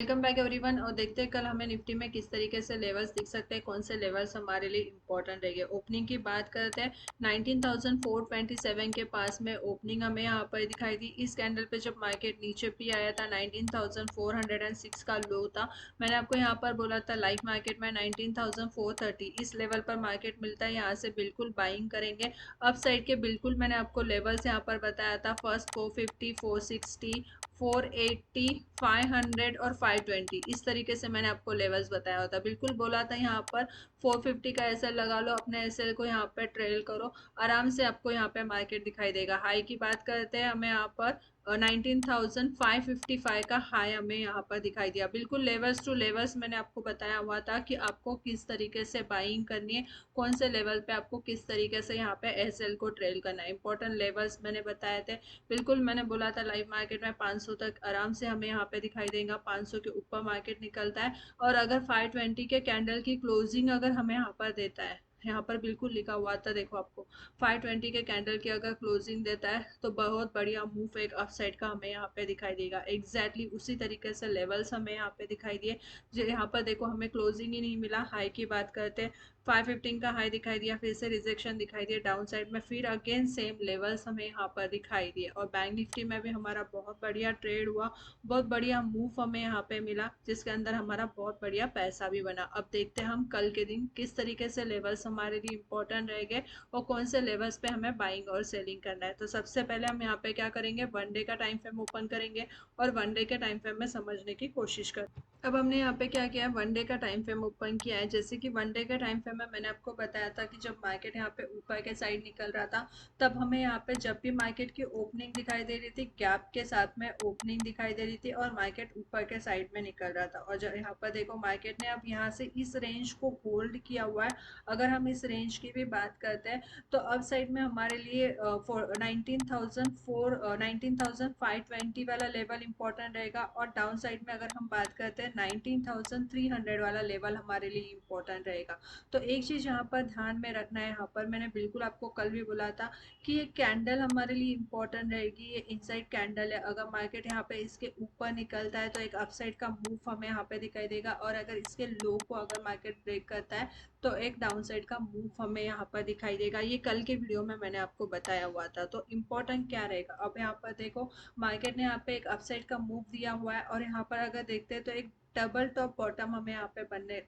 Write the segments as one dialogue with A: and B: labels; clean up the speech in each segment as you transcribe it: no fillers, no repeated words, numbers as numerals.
A: Welcome back everyone. और देखते हैं कल हमें निफ्टी में किस तरीके से लेवल्स दिख सकते हैं, कौन से लेवल्स हमारे लिए इंपॉर्टेंट रहेंगे। ओपनिंग की बात करते हैं, 19,427 के पास में ओपनिंग हमें यहाँ पर दिखाई दी। इस कैंडल पे जब मार्केट नीचे भी आया था 19,406 का लो था। मैंने आपको यहाँ पर बोला था लाइव मार्केट में 19,430 इस लेवल पर मार्केट मिलता है, यहाँ से बिल्कुल बाइंग करेंगे। अप साइड के बिल्कुल मैंने आपको लेवल्स यहाँ पर बताया था, फर्स्ट 450, 460, 480, 500 और 520 इस तरीके से मैंने आपको लेवल्स बताया होता। बिल्कुल बोला था यहाँ पर 450 का एसएल लगा लो, अपने एसएल को यहाँ पे ट्रेल करो, आराम से आपको यहाँ पे मार्केट दिखाई देगा। हाई की बात करते हैं, हमें यहाँ पर 19,555 का हाई हमें यहाँ पर दिखाई दिया। बिल्कुल लेवल्स टू लेवल्स मैंने आपको बताया हुआ था कि आपको किस तरीके से बाइंग करनी है, कौन से लेवल पे आपको किस तरीके से यहाँ पे एसएल को ट्रेल करना है। इंपॉर्टेंट लेवल्स मैंने बताए थे। बिल्कुल मैंने बोला था लाइव मार्केट में 500 तक आराम से हमें यहाँ पे दिखाई देगा, 500 के ऊपर मार्केट निकलता है। और अगर 520 के कैंडल की क्लोजिंग अगर हमें यहाँ पर देता है, यहाँ पर बिल्कुल लिखा हुआ था देखो आपको, 520 के कैंडल की अगर क्लोजिंग देता है तो बहुत बढ़िया मूव एक अपसाइड का हमें यहाँ पे दिखाई देगा। एग्जैक्टली उसी तरीके से लेवल्स हमें यहाँ पे दिखाई दिए। जो यहाँ पर देखो हमें क्लोजिंग ही नहीं मिला। हाई की बात करते हैं, 515 का हाई दिखाई दिया, फिर से रिजेक्शन दिखाई दिया डाउन साइड में, फिर अगेन सेम लेवल्स हमें यहाँ पर दिखाई दिए। और बैंक निफ्टी में भी हमारा बहुत बढ़िया ट्रेड हुआ, बहुत बढ़िया मूव हमें यहाँ पे मिला, जिसके अंदर हमारा बहुत बढ़िया पैसा भी बना। अब देखते हैं हम कल के दिन किस तरीके से लेवल्स हमारे लिए इंपॉर्टेंट रहेंगे और कौन से लेवल्स पे हमें बाइंग और सेलिंग करना है। तो सबसे पहले हम यहाँ पे क्या करेंगे, वन डे का टाइम फ्रेम ओपन करेंगे और वन डे के टाइम फ्रेम में समझने की कोशिश करें। अब हमने यहाँ पे क्या किया है, वन डे का टाइम फ्रेम ओपन किया है। जैसे कि वन डे का टाइम फ्रेम में मैंने आपको बताया था कि जब मार्केट यहाँ पे ऊपर के साइड निकल रहा था, तब हमें यहाँ पे जब भी मार्केट की ओपनिंग दिखाई दे रही थी, गैप के साथ में ओपनिंग दिखाई दे रही थी और मार्केट ऊपर के साइड में निकल रहा था। और जब यहाँ पर देखो मार्केट ने अब यहाँ से इस रेंज को होल्ड किया हुआ है। अगर हम इस रेंज की भी बात करते हैं तो अब साइड में हमारे लिए 19,520 वाला लेवल इंपॉर्टेंट रहेगा। और डाउन साइड में अगर हम बात करते हैं 19,300 वाला लेवल हमारे लिए इंपॉर्टेंट रहेगा। तो एक चीज यहाँ पर ध्यान में रखना है, यहाँ पर मैंने बिल्कुल आपको कल भी बोला था कि ये कैंडल हमारे लिए इंपॉर्टेंट रहेगी। ये इनसाइड कैंडल है, अगर मार्केट यहाँ पे इसके ऊपर निकलता है तो एक अपसाइड का मूव हमें यहाँ पे दिखाई देगा, और अगर इसके लो को अगर मार्केट ब्रेक करता है तो एक डाउनसाइड का मूव हमें यहाँ पर दिखाई देगा। ये कल के वीडियो में मैंने आपको बताया हुआ था। तो इम्पोर्टेंट क्या रहेगा, अब यहाँ पर देखो मार्केट ने यहाँ पे एक अपसाइड का मूव दिया हुआ है, और यहाँ पर अगर देखते हैं तो एक डबल टॉप बॉटम हमें यहाँ पे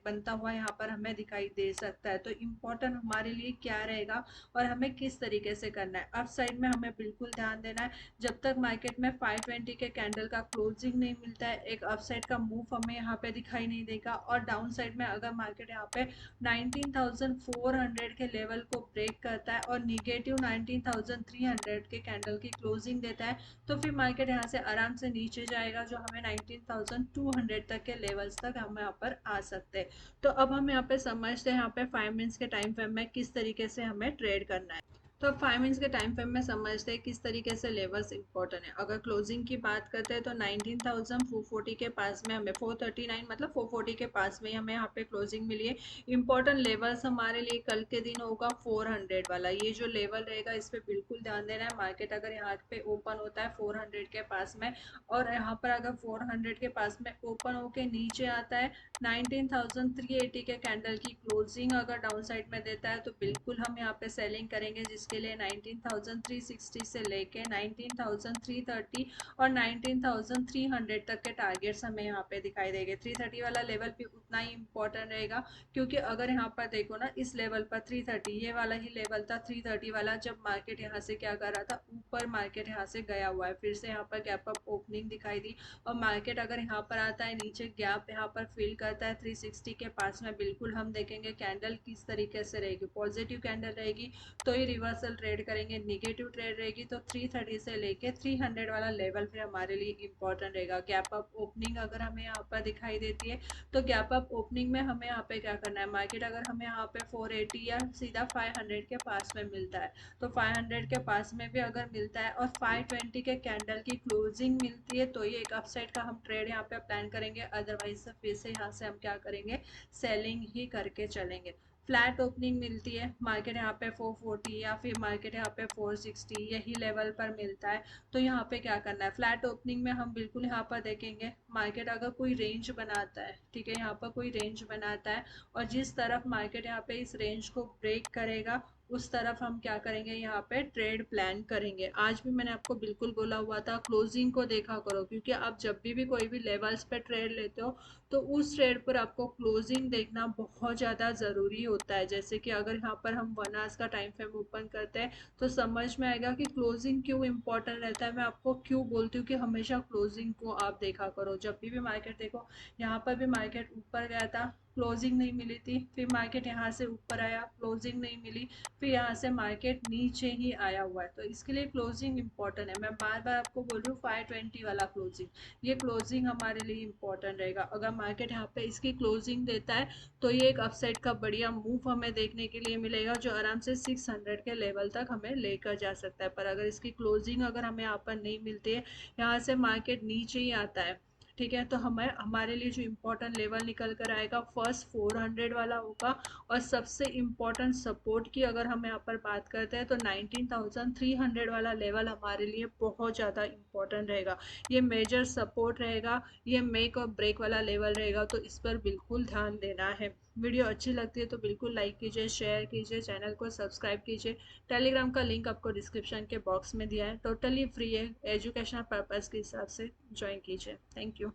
A: बनता हुआ यहाँ पर हमें दिखाई दे सकता है। तो इम्पोर्टेंट हमारे लिए क्या रहेगा और हमें किस तरीके से करना है। अप साइड में हमें बिल्कुल ध्यान देना है, जब तक मार्केट में 520 के कैंडल का क्लोजिंग नहीं मिलता है, एक अपसाइड का मूव हमें यहाँ पे दिखाई नहीं देगा। और डाउन साइड में अगर मार्केट यहाँ पे 19,400 के लेवल को ब्रेक करता है और निगेटिव 19,300 के कैंडल की क्लोजिंग देता है, तो फिर मार्केट यहाँ से आराम से नीचे जाएगा, जो हमें 19,200 तक के लेवल्स तक हम यहाँ पर आ सकते हैं। तो अब हम यहाँ पे समझते हैं यहाँ पे 5 मिनट्स के टाइम फ्रेम में किस तरीके से हमें ट्रेड करना है। तो अब 5 मिनट्स के टाइम फ्रेम में समझते हैं किस तरीके से लेवल्स इंपॉर्टेंट है। अगर क्लोजिंग की बात करते हैं तो 19,440 के पास में हमें 439 मतलब 440 के पास में हमें यहाँ पे क्लोजिंग मिली है। इंपॉर्टेंट लेवल्स हमारे लिए कल के दिन होगा 400 वाला, ये जो लेवल रहेगा इस पे बिल्कुल ध्यान देना है। मार्केट अगर यहाँ पे ओपन होता है 400 के पास में, और यहाँ पर अगर 400 के पास में ओपन होके नीचे आता है 19,380 के कैंडल की क्लोजिंग अगर डाउन साइड में देता है, तो बिल्कुल हम यहाँ पे सेलिंग करेंगे, जिसके लिए 19,360 से लेके 19,330 और 19,300 तक के टारगेट्स हमें यहाँ पे दिखाई देंगे। 330 वाला लेवल भी उतना ही इंपॉर्टेंट रहेगा, क्योंकि अगर यहाँ पर देखो ना इस लेवल पर 330, ये वाला ही लेवल था 330 वाला, जब मार्केट यहाँ से क्या कर रहा था, ऊपर मार्केट यहाँ से गया हुआ है, फिर से यहाँ पर गैप अप ओपनिंग दिखाई दी। और मार्केट अगर यहाँ पर आता है नीचे गैप यहाँ पर फिल करता है 360 के पास में, बिल्कुल हम देखेंगे कैंडल किस तरीके से रहेगी। पॉजिटिव कैंडल रहेगी तो ही रिवर्सल ट्रेड करेंगे, निगेटिव ट्रेड रहेगी तो 330 से लेके 300 वाला लेवल फिर हमारे लिए इंपॉर्टेंट रहेगा। गैप अप ओपनिंग अगर हमें यहाँ पर दिखाई देती है तो गैप अप ओपनिंग में हमें यहाँ पे क्या करना है, मार्केट अगर हमें यहाँ पे 480 या सीधा 500 के पास में मिलता है, तो 500 के पास में भी अगर मिलता है और 520 के कैंडल की क्लोजिंग मिलती है, तो ये एक अपसाइड का हम ट्रेड यहाँ पे प्लान करेंगे। अदरवाइज फिर से यहाँ से हम क्या करेंगे, सेलिंग ही करके चलेंगे। फ्लैट ओपनिंग मिलती है, मार्केट यहाँ पे 440 या फिर मार्केट यहाँ पे 460 यही लेवल पर मिलता है। तो यहाँ पे क्या करना है, फ्लैट ओपनिंग में हम बिल्कुल यहाँ पर देखेंगे मार्केट अगर कोई रेंज बनाता है, ठीक है, यहाँ पर कोई रेंज बनाता है और जिस तरफ मार्केट यहाँ पे इस रेंज को ब्रेक करेगा उस तरफ हम क्या करेंगे, यहाँ पे ट्रेड प्लान करेंगे। आज भी मैंने आपको बिल्कुल बोला हुआ था क्लोजिंग को देखा करो, क्योंकि आप जब भी कोई भी लेवल्स पे ट्रेड लेते हो तो उस ट्रेड पर आपको क्लोजिंग देखना बहुत ज़्यादा ज़रूरी होता है। जैसे कि अगर यहाँ पर हम 1 आवर्स का टाइम फ्रेम ओपन करते हैं तो समझ में आएगा कि क्लोजिंग क्यों इंपॉर्टेंट रहता है। मैं आपको क्यों बोलती हूँ कि हमेशा क्लोजिंग को आप देखा करो। जब भी मार्केट देखो, यहाँ पर भी मार्केट ऊपर गया था, क्लोजिंग नहीं मिली थी, फिर मार्केट यहाँ से ऊपर आया, क्लोजिंग नहीं मिली, फिर यहाँ से मार्केट नीचे ही आया हुआ है। तो इसके लिए क्लोजिंग इंपॉर्टेंट है। मैं बार बार आपको बोल रही हूँ 520 वाला क्लोजिंग, ये क्लोजिंग हमारे लिए इम्पोर्टेंट रहेगा। अगर मार्केट यहाँ पे इसकी क्लोजिंग देता है तो ये एक अपसाइड का बढ़िया मूव हमें देखने के लिए मिलेगा, जो आराम से 600 के लेवल तक हमें लेकर जा सकता है। पर अगर इसकी क्लोजिंग अगर हमें यहाँ पर नहीं मिलती है, यहाँ से मार्केट नीचे ही आता है, ठीक है, तो हमें हमारे लिए जो इम्पोर्टेंट लेवल निकल कर आएगा फर्स्ट 400 वाला होगा। और सबसे इम्पोर्टेंट सपोर्ट की अगर हम यहाँ पर बात करते हैं तो 19,300 वाला लेवल हमारे लिए बहुत ज़्यादा इम्पोर्टेंट रहेगा। ये मेजर सपोर्ट रहेगा, ये मेक और ब्रेक वाला लेवल रहेगा, तो इस पर बिल्कुल ध्यान देना है। वीडियो अच्छी लगती है तो बिल्कुल लाइक कीजिए, शेयर कीजिए, चैनल को सब्सक्राइब कीजिए। टेलीग्राम का लिंक आपको डिस्क्रिप्शन के बॉक्स में दिया है, टोटली फ्री है, एजुकेशनल पर्पज़ के हिसाब से ज्वाइन कीजिए। Thank you.